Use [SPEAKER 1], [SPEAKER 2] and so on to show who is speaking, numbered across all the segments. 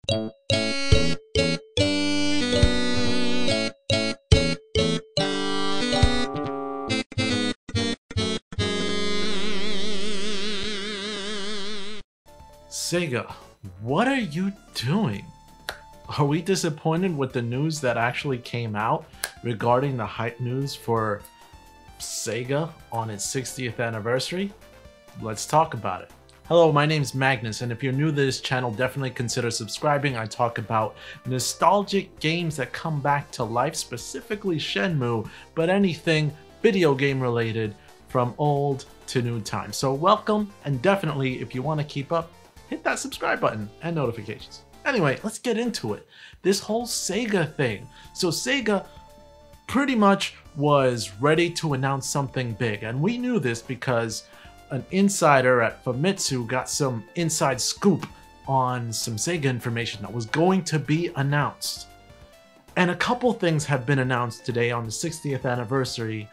[SPEAKER 1] Sega, what are you doing? Are we disappointed with the news that actually came out regarding the hype news for Sega on its 60th anniversary? Let's talk about it. Hello, my name's Magnus, and if you're new to this channel, definitely consider subscribing. I talk about nostalgic games that come back to life, specifically Shenmue, but anything video game related from old to new times. So welcome, and definitely if you want to keep up, hit that subscribe button and notifications. Anyway, let's get into it. This whole Sega thing. So Sega pretty much was ready to announce something big, and we knew this because an insider at Famitsu got some inside scoop on some Sega information that was going to be announced. And a couple things have been announced today on the 60th anniversary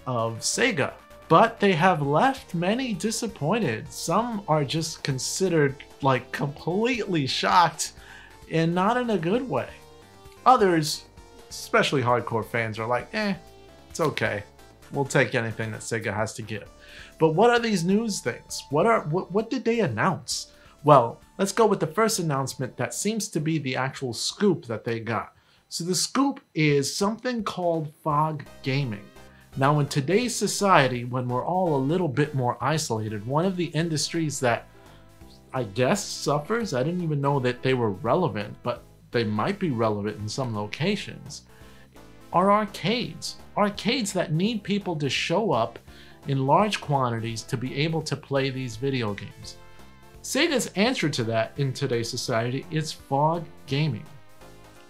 [SPEAKER 1] of Sega, but they have left many disappointed. Some are just considered like completely shocked, and not in a good way. Others, especially hardcore fans, are like, it's okay. We'll take anything that Sega has to give. But what are these news things? What did they announce? Well, let's go with the first announcement that seems to be the actual scoop that they got. So the scoop is something called fog gaming. Now in today's society, when we're all a little bit more isolated, one of the industries that I guess suffers, I didn't even know that they were relevant, but they might be relevant in some locations, are arcades. Arcades that need people to show up in large quantities to be able to play these video games. Sega's answer to that in today's society is fog gaming.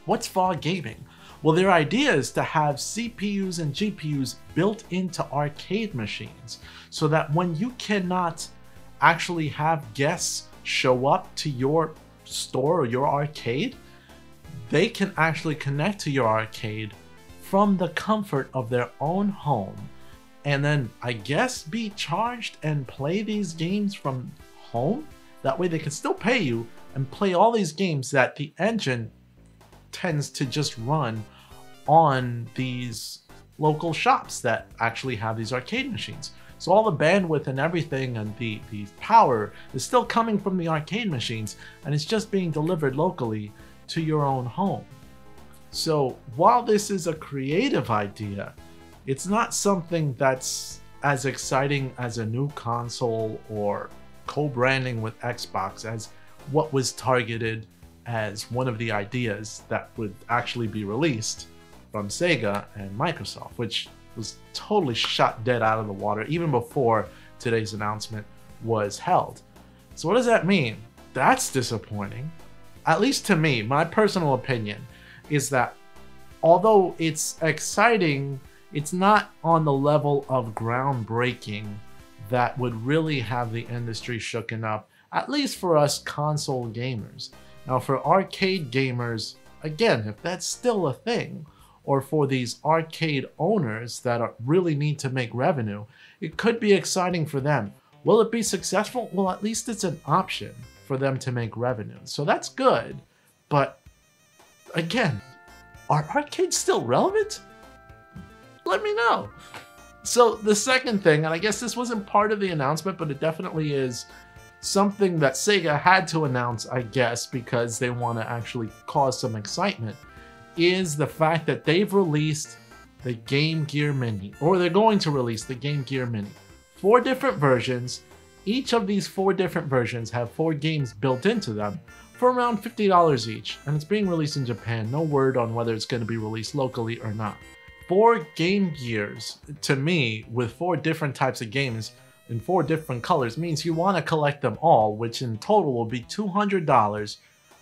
[SPEAKER 1] What's fog gaming? Well, their idea is to have CPUs and GPUs built into arcade machines so that when you cannot actually have guests show up to your store or your arcade, they can actually connect to your arcade from the comfort of their own home, and then I guess be charged and play these games from home. That way they can still pay you and play all these games that the engine tends to just run on these local shops that actually have these arcade machines. So all the bandwidth and everything and the power is still coming from the arcade machines, and it's just being delivered locally to your own home. So while this is a creative idea, it's not something that's as exciting as a new console or co-branding with Xbox as what was targeted as one of the ideas that would actually be released from Sega and Microsoft, which was totally shot dead out of the water even before today's announcement was held. So what does that mean? That's disappointing. At least to me, my personal opinion is that although it's exciting, it's not on the level of groundbreaking that would really have the industry shooken up, at least for us console gamers. Now for arcade gamers, again, if that's still a thing, or for these arcade owners that really need to make revenue, it could be exciting for them. Will it be successful? Well, at least it's an option for them to make revenue. So that's good, but again, are arcades still relevant? Let me know. So the second thing, and I guess this wasn't part of the announcement, but it definitely is something that Sega had to announce, I guess, because they want to actually cause some excitement, is the fact that they've released the Game Gear Mini, or they're going to release the Game Gear Mini. 4 different versions. Each of these 4 different versions have 4 games built into them for around $50 each, and it's being released in Japan. No word on whether it's going to be released locally or not. 4 Game Gears, to me, with 4 different types of games in 4 different colors, means you want to collect them all, which in total will be $200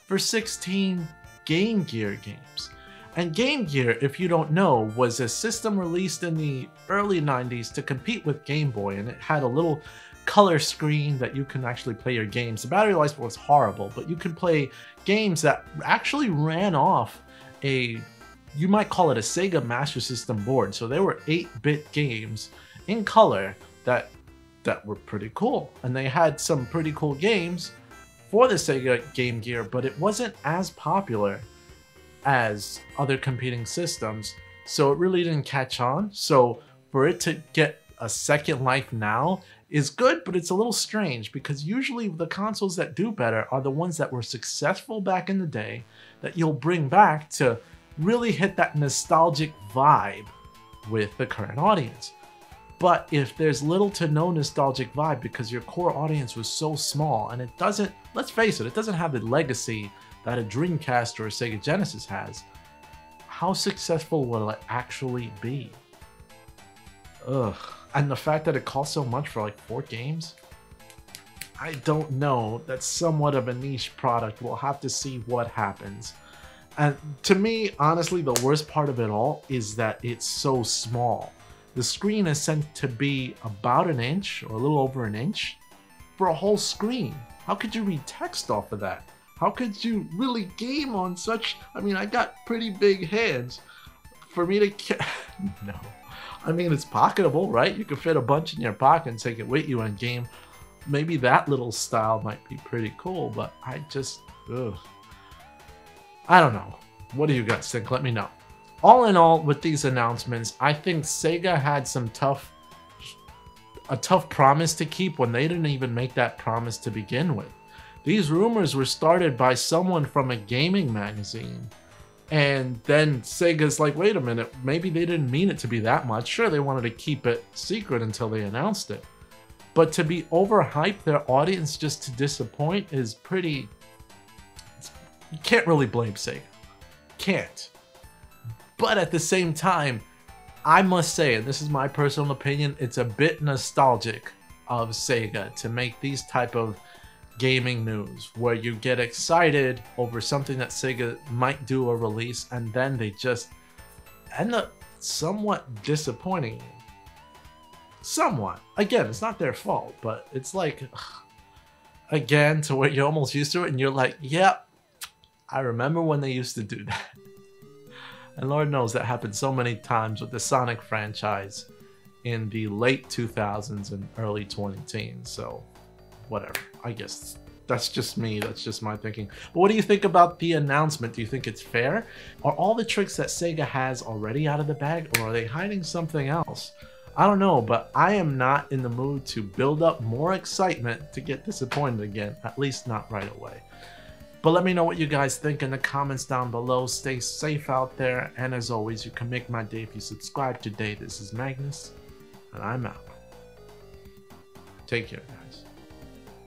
[SPEAKER 1] for 16 Game Gear games. And Game Gear, if you don't know, was a system released in the early 90s to compete with Game Boy, and it had a little color screen that you can actually play your games. The battery life was horrible, but you could play games that actually ran off a, you might call it a Sega Master System board. So there were 8-bit games in color that were pretty cool, and they had some pretty cool games for the Sega Game Gear, but it wasn't as popular as other competing systems, so it really didn't catch on. So for it to get a second life now is good, but it's a little strange because usually the consoles that do better are the ones that were successful back in the day that you'll bring back to really hit that nostalgic vibe with the current audience. But if there's little to no nostalgic vibe because your core audience was so small and it doesn't, let's face it, it doesn't have the legacy that a Dreamcast or a Sega Genesis has, how successful will it actually be? Ugh. And the fact that it costs so much for like 4 games? I don't know. That's somewhat of a niche product. We'll have to see what happens. And to me, honestly, the worst part of it all is that it's so small. The screen is sent to be about an inch or a little over an inch for a whole screen. How could you read text off of that? How could you really game on such... I mean, I got pretty big hands. For me to... No. I mean, it's pocketable, right? You can fit a bunch in your pocket and take it with you in game. Maybe that little style might be pretty cool, but I just... Ugh. I don't know. What do you guys think? Let me know. All in all, with these announcements, I think Sega had a tough promise to keep when they didn't even make that promise to begin with. These rumors were started by someone from a gaming magazine. And then Sega's like, wait a minute, maybe they didn't mean it to be that much. Sure, they wanted to keep it secret until they announced it. But to be overhyped their audience just to disappoint is pretty... You can't really blame Sega. Can't. But at the same time, I must say, and this is my personal opinion, it's a bit nostalgic of Sega to make these type of gaming news where you get excited over something that Sega might do or release and then they just end up somewhat disappointing you. Somewhat. Again, it's not their fault, but it's like, again, to where you're almost used to it and you're like, yep, I remember when they used to do that. And Lord knows that happened so many times with the Sonic franchise in the late 2000s and early 2010s, so whatever. I guess that's just me. That's just my thinking. But what do you think about the announcement? Do you think it's fair? Are all the tricks that Sega has already out of the bag, or are they hiding something else? I don't know, but I am not in the mood to build up more excitement to get disappointed again, at least not right away. But let me know what you guys think in the comments down below. Stay safe out there, and as always, you can make my day if you subscribe today. This is Magnus, and I'm out. Take care, guys.